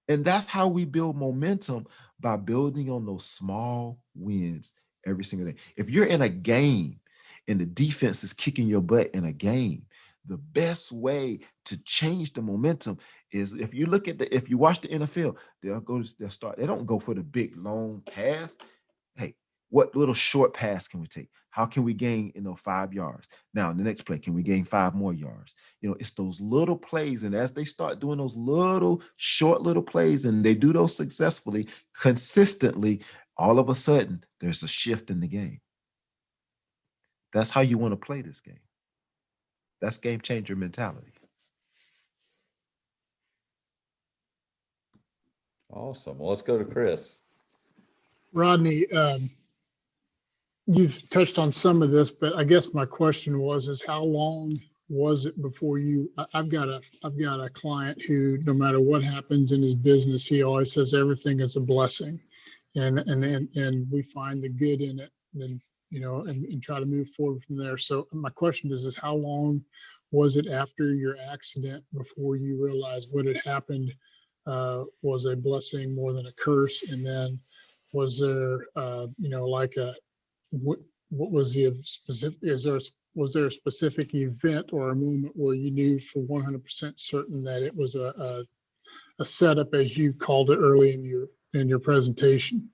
And that's how we build momentum, by building on those small wins every single day. If you're in a game and the defense is kicking your butt in a game, the best way to change the momentum is, if you watch the NFL, they don't go for the big long pass. Hey, what little short pass can we take? How can we gain 5 yards? Now, in the next play, can we gain 5 more yards? It's those little plays. And as they start doing those short little plays, and they do those successfully, consistently, all of a sudden, there's a shift in the game. That's how you want to play this game. That's game changer mentality. Awesome. Well, let's go to Chris. Rodney, you've touched on some of this, but I guess my question is how long was it before I've got a client who, no matter what happens in his business, he always says everything is a blessing, and we find the good in it, and and try to move forward from there. So my question is how long was it after your accident before you realized what had happened was a blessing more than a curse? And then was there, what was the specific, was there a specific event or a moment where you knew for 100% certain that it was a setup, as you called it early in your presentation?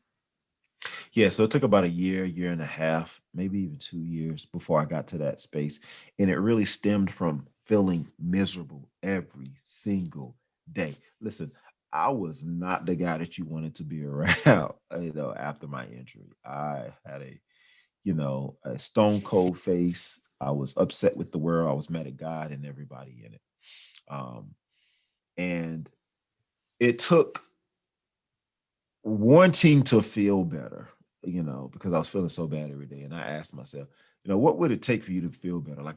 Yeah, so it took about a year and a half, maybe even 2 years before I got to that space. And it really stemmed from feeling miserable every single day. Listen, I was not the guy that you wanted to be around, after my injury. I had a stone cold face. I was upset with the world. I was mad at God and everybody in it. And it took wanting to feel better, because I was feeling so bad every day. And I asked myself, what would it take for you to feel better? Like,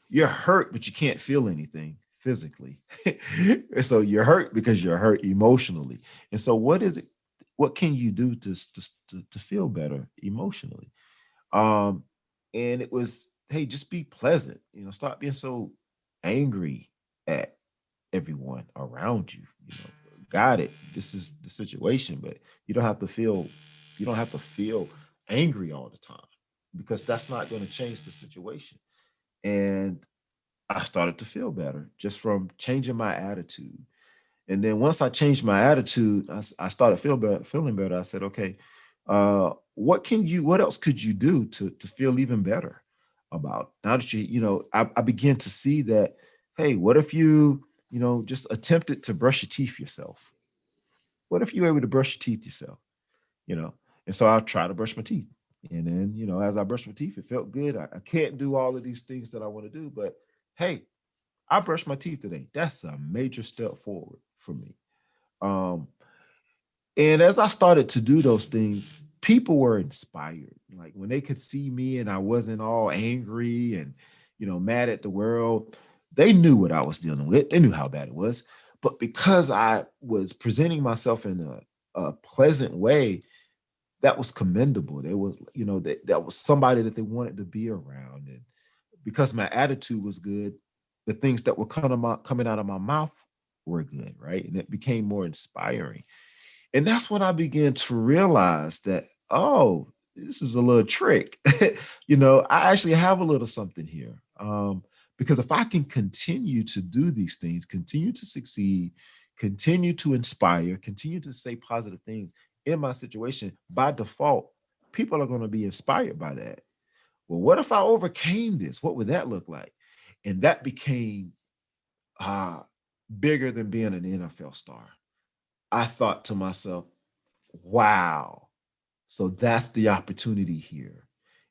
you're hurt, but you can't feel anything physically. And so you're hurt because you're hurt emotionally. And so what can you do to feel better emotionally? And it was, hey, just be pleasant, stop being so angry at everyone around you. Got it. This is the situation, but you don't have to feel angry all the time, because that's not going to change the situation. And I started to feel better just from changing my attitude. And then once I changed my attitude, I started feeling better. I said, okay, what else could you do to feel even better about now that I began to see that, hey, what if you just attempted to brush your teeth yourself? What if you were able to brush your teeth yourself? you know. And so I try to brush my teeth. And then, as I brush my teeth, it felt good. I can't do all of these things that I want to do, but hey, I brushed my teeth today. That's a major step forward for me. Um, and as I started to do those things, people were inspired. Like when they could see me and I wasn't all angry and, mad at the world, they knew what I was dealing with. They knew how bad it was. But because I was presenting myself in a pleasant way, that was commendable. There was, that was somebody that they wanted to be around. And because my attitude was good, the things that were coming out of my mouth were good, right? And it became more inspiring. And that's when I began to realize that, oh, this is a little trick. I actually have a little something here. Because if I can continue to do these things, continue to succeed, continue to inspire, continue to say positive things in my situation, by default, people are going to be inspired by that. Well, what if I overcame this? What would that look like? And that became bigger than being an NFL star. I thought to myself, wow, so that's the opportunity here.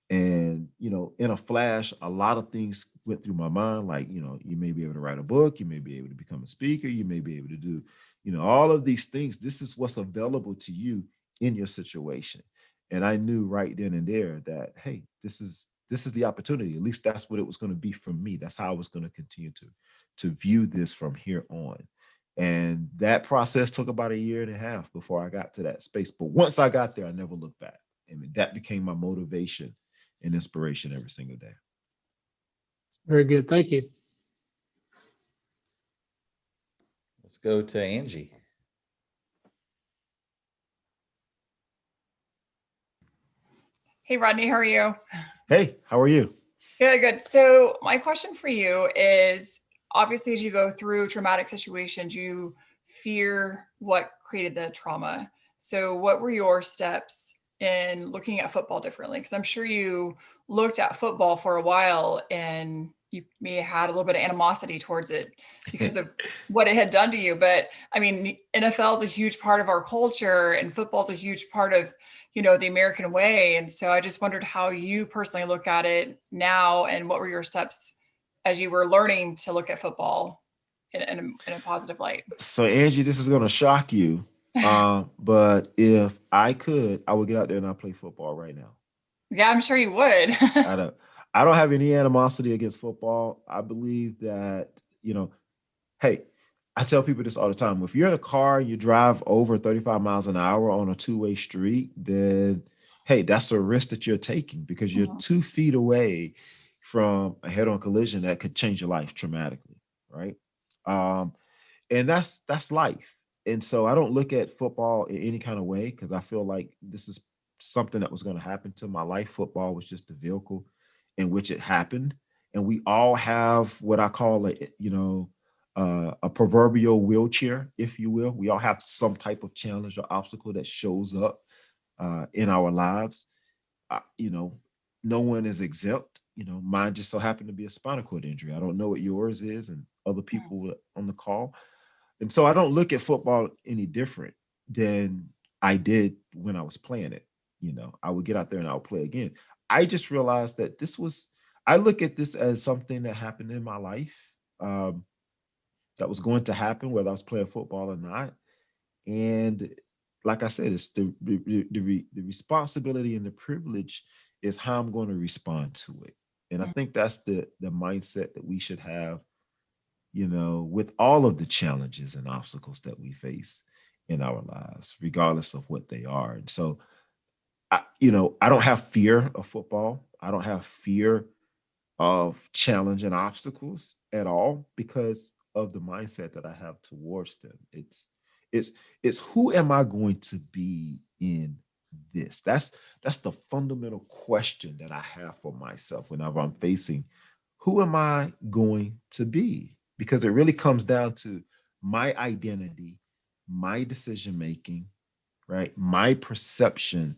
And, in a flash, a lot of things went through my mind. Like, you may be able to write a book, you may be able to become a speaker, you may be able to do, all of these things. This is what's available to you in your situation. And I knew right then and there that, hey, this is the opportunity. At least that's what it was going to be for me. That's how I was going to continue to view this from here on. And that process took about 1.5 years before I got to that space. But once I got there, I never looked back. I mean, that became my motivation and inspiration every single day. Very good. Thank you. Let's go to Angie. Hey, Rodney, how are you? Hey, how are you? Good, good. So my question for you is, obviously, as you go through traumatic situations, you fear what created the trauma. So what were your steps in looking at football differently? Because I'm sure you looked at football for a while and you may have had a little bit of animosity towards it because of what it had done to you. But I mean, NFL is a huge part of our culture and football is a huge part of, the American way. And so I just wondered how you personally look at it now and what were your steps as you were learning to look at football in a positive light. So Angie, this is going to shock you. But if I could, I would get out there and I'll play football right now. Yeah, I'm sure you would. I don't have any animosity against football. I believe that, hey, I tell people this all the time. If you're in a car, you drive over 35 miles an hour on a two-way street, then, hey, that's a risk that you're taking because you're 2 feet away from a head-on collision that could change your life dramatically, right? And that's life. And so I don't look at football in any kind of way because I feel like this is something that was going to happen to my life. Football was just the vehicle in which it happened. And we all have what I call a proverbial wheelchair, if you will. We all have some type of challenge or obstacle that shows up in our lives. No one is exempt. Mine just so happened to be a spinal cord injury. I don't know what yours is and other people on the call. And so I don't look at football any different than I did when I was playing it. I would get out there and I would play again. I just realized that I look at this as something that happened in my life that was going to happen, whether I was playing football or not. And like I said, it's the responsibility and the privilege is how I'm going to respond to it. And I think that's the mindset that we should have, with all of the challenges and obstacles that we face in our lives, regardless of what they are. And so, I don't have fear of football. I don't have fear of challenge and obstacles at all because of the mindset that I have towards them. It's who am I going to be in this? That's the fundamental question that I have for myself whenever I'm facing who am I going to be? Because it really comes down to my identity, my decision making, right? My perception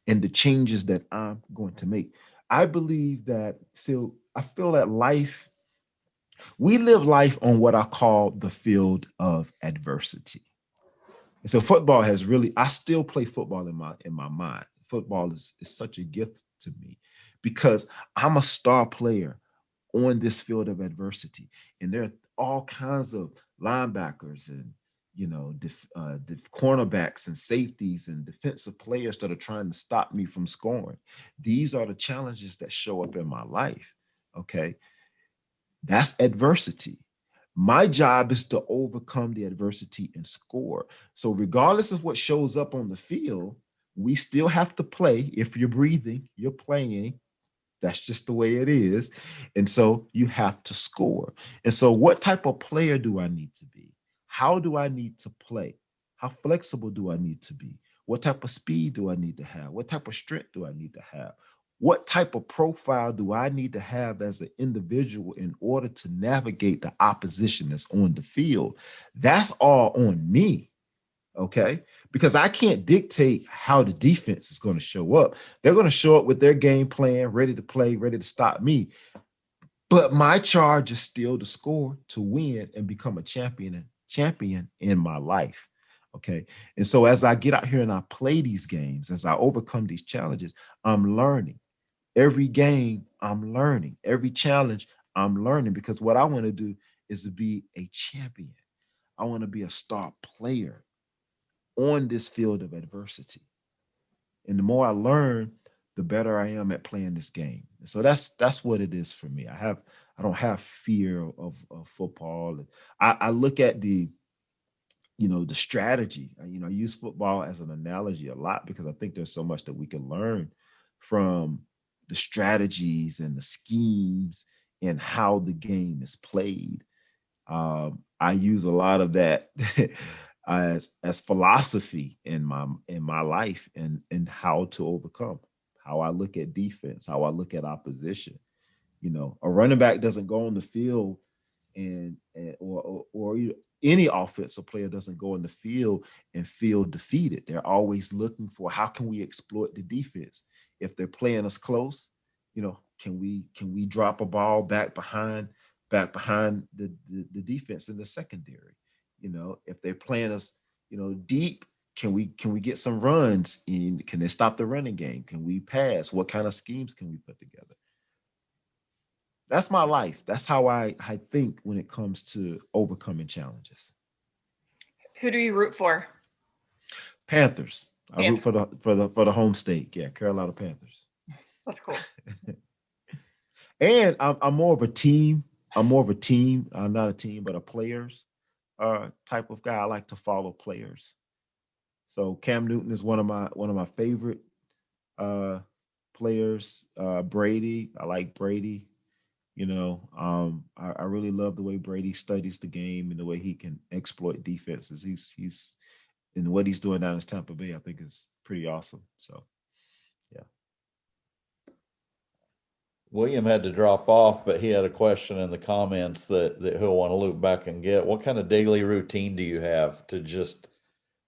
and the changes that I'm going to make. I believe that, so I feel that we live life on what I call the field of adversity. And so football has really, I still play football in my mind. Football is such a gift to me because I'm a star player on this field of adversity. And there are all kinds of linebackers and, cornerbacks and safeties and defensive players that are trying to stop me from scoring. These are the challenges that show up in my life. Okay. That's adversity. My job is to overcome the adversity and score. So regardless of what shows up on the field, we still have to play. If you're breathing, you're playing. That's just the way it is. And so you have to score. And so what type of player do I need to be? How do I need to play? How flexible do I need to be? What type of speed do I need to have? What type of strength do I need to have? What type of profile do I need to have as an individual in order to navigate the opposition that's on the field? That's all on me. Okay. Because I can't dictate how the defense is going to show up. They're going to show up with their game plan, ready to play, ready to stop me. But my charge is still to score, to win, and become a champion in my life. Okay. And so as I get out here and I play these games, as I overcome these challenges, I'm learning. Every game, I'm learning. Every challenge, I'm learning, because what I want to do is to be a champion. I want to be a star player on this field of adversity. And the more I learn, the better I am at playing this game. And so that's what it is for me. I don't have fear of football. I look at the strategy. I use football as an analogy a lot because I think there's so much that we can learn from the strategies and the schemes and how the game is played. I use a lot of that as philosophy in my life and how to overcome, how I look at defense, how I look at opposition. A running back doesn't go on the field or any offensive player doesn't go in the field and feel defeated. They're always looking for, how can we exploit the defense? If they're playing us close, can we drop a ball back behind the defense in the secondary? If they're playing us, deep, can we get some runs in? Can they stop the running game? Can we pass? What kind of schemes can we put together? That's my life. That's how I think when it comes to overcoming challenges. Who do you root for? Panthers. I root for the home state. Yeah, Carolina Panthers. That's cool. And I'm more of a team. I'm more of a team. I'm not a team, but a players type of guy. I like to follow players. So Cam Newton is one of my favorite players. Brady. I like Brady. I really love the way Brady studies the game and the way he can exploit defenses. He's and what he's doing down in Tampa Bay, I think is pretty awesome. So, yeah. William had to drop off, but he had a question in the comments that he'll want to loop back and get. What kind of daily routine do you have to just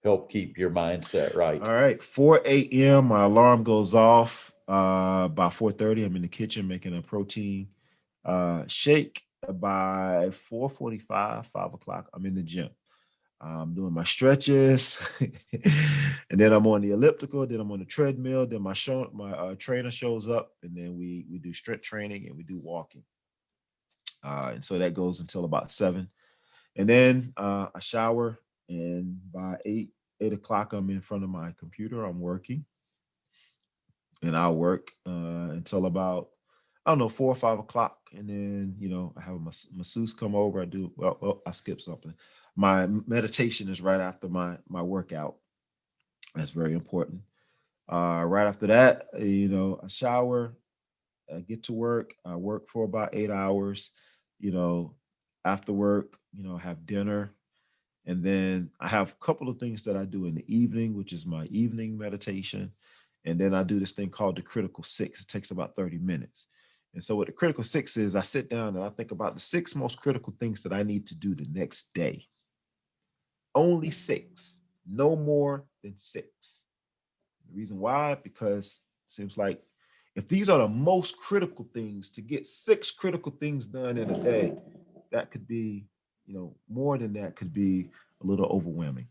help keep your mindset right? All right. 4 a.m. my alarm goes off. By 4:30, I'm in the kitchen making a protein shake. By 4:45, 5 o'clock, I'm in the gym. I'm doing my stretches, and then I'm on the elliptical. Then I'm on the treadmill. Then my trainer shows up, and then we do strength training and we do walking. And so that goes until about 7, and then I shower. And by 8 o'clock, I'm in front of my computer. I'm working, and I'll work until about, I don't know, 4 or 5 o'clock. And then, I have a masseuse come over. I skipped something. My meditation is right after my workout. That's very important. Right after that, I shower, I get to work. I work for about 8 hours. After work, have dinner. And then I have a couple of things that I do in the evening, which is my evening meditation. And then I do this thing called the critical 6. It takes about 30 minutes. And so what the critical 6 is, I sit down and I think about the 6 most critical things that I need to do the next day. Only 6, no more than 6. The reason why, because it seems like if these are the most critical things, to get 6 critical things done in a day, that could be, more than that could be a little overwhelming.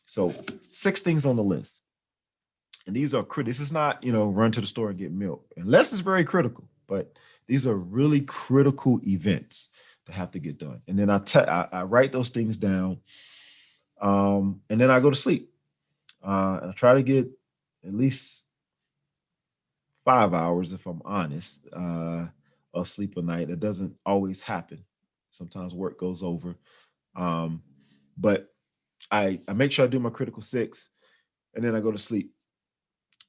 So 6 things on the list. And these are critical. This is not, run to the store and get milk, unless it's very critical. But these are really critical events that have to get done. And then I write those things down, and then I go to sleep. And I try to get at least 5 hours, if I'm honest, of sleep a night. It doesn't always happen. Sometimes work goes over. But I make sure I do my critical 6, and then I go to sleep.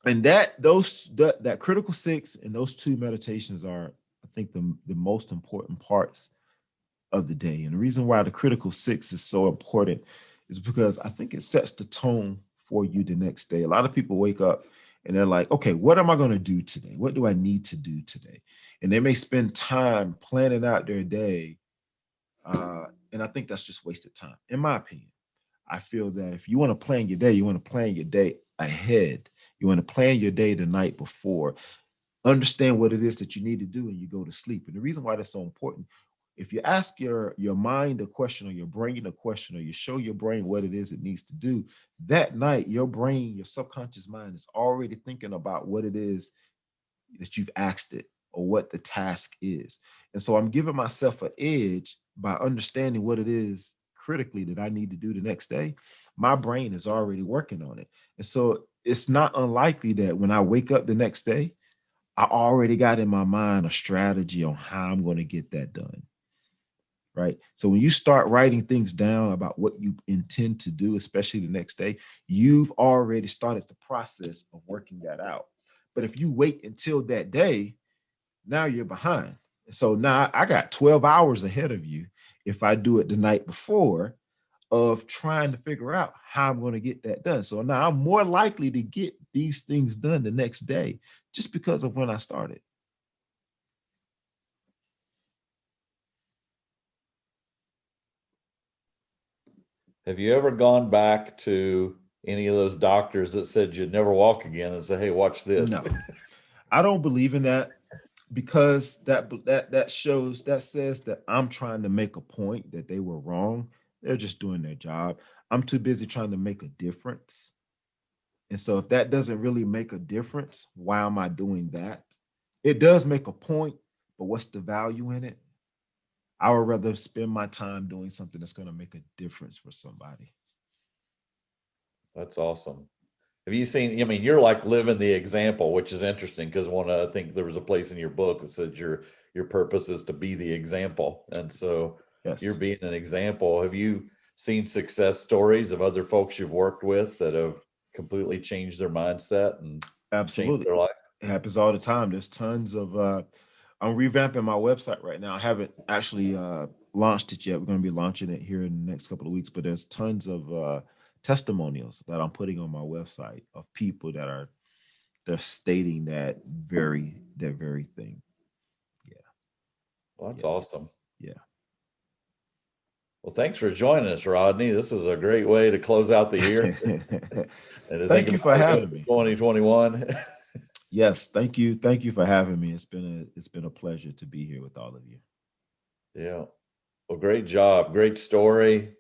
And that critical 6 and those 2 meditations are, I think, the most important parts of the day. And the reason why the critical 6 is so important is because I think it sets the tone for you the next day. A lot of people wake up and they're like, okay, what am I going to do today? What do I need to do today? And they may spend time planning out their day. And I think that's just wasted time, in my opinion. I feel that if you want to plan your day, you want to plan your day ahead. You want to plan your day the night before. Understand what it is that you need to do, and you go to sleep. And the reason why that's so important, if you ask your mind a question, or your brain a question, or you show your brain what it is it needs to do, that night, your brain, your subconscious mind is already thinking about what it is that you've asked it, or what the task is. And so I'm giving myself an edge by understanding what it is critically that I need to do the next day. My brain is already working on it. And so it's not unlikely that when I wake up the next day, I already got in my mind a strategy on how I'm going to get that done. Right. So when you start writing things down about what you intend to do, especially the next day, you've already started the process of working that out. But if you wait until that day, now you're behind. So now I got 12 hours ahead of you if I do it the night before, of trying to figure out how I'm going to get that done. So now I'm more likely to get these things done the next day just because of when I started. Have you ever gone back to any of those doctors that said you'd never walk again and say, hey, watch this? No, I don't believe in that, because that says that I'm trying to make a point that they were wrong. They're just doing their job. I'm too busy trying to make a difference. And so if that doesn't really make a difference, why am I doing that? It does make a point, but what's the value in it? I would rather spend my time doing something that's going to make a difference for somebody. That's awesome. Have you seen, I mean, you're like living the example, which is interesting, because I think there was a place in your book that said your purpose is to be the example. And so Yes. You're being an example. Have you seen success stories of other folks you've worked with that have completely changed their mindset and Absolutely. changed their life? It happens all the time. There's tons of, I'm revamping my website right now. I haven't actually launched it yet. We're going to be launching it here in the next couple of weeks, but there's tons of testimonials that I'm putting on my website of people they're stating that very thing. Yeah. Well, that's Yeah. awesome. Yeah. Well, thanks for joining us, Rodney. This is a great way to close out the year. And Thank you for having me. 2021. Yes, thank you. Thank you for having me. It's been a pleasure to be here with all of you. Yeah. Well, great job. Great story.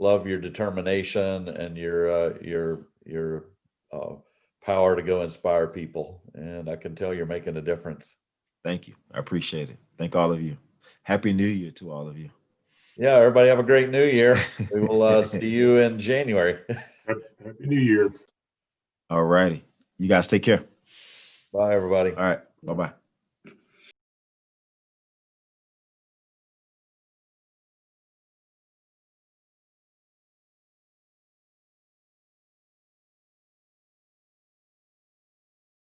Love your determination and your power to go inspire people. And I can tell you're making a difference. Thank you. I appreciate it. Thank all of you. Happy New Year to all of you. Yeah, everybody have a great New Year. We will see you in January. Happy New Year. All righty. You guys take care. Bye, everybody. All right. Bye-bye.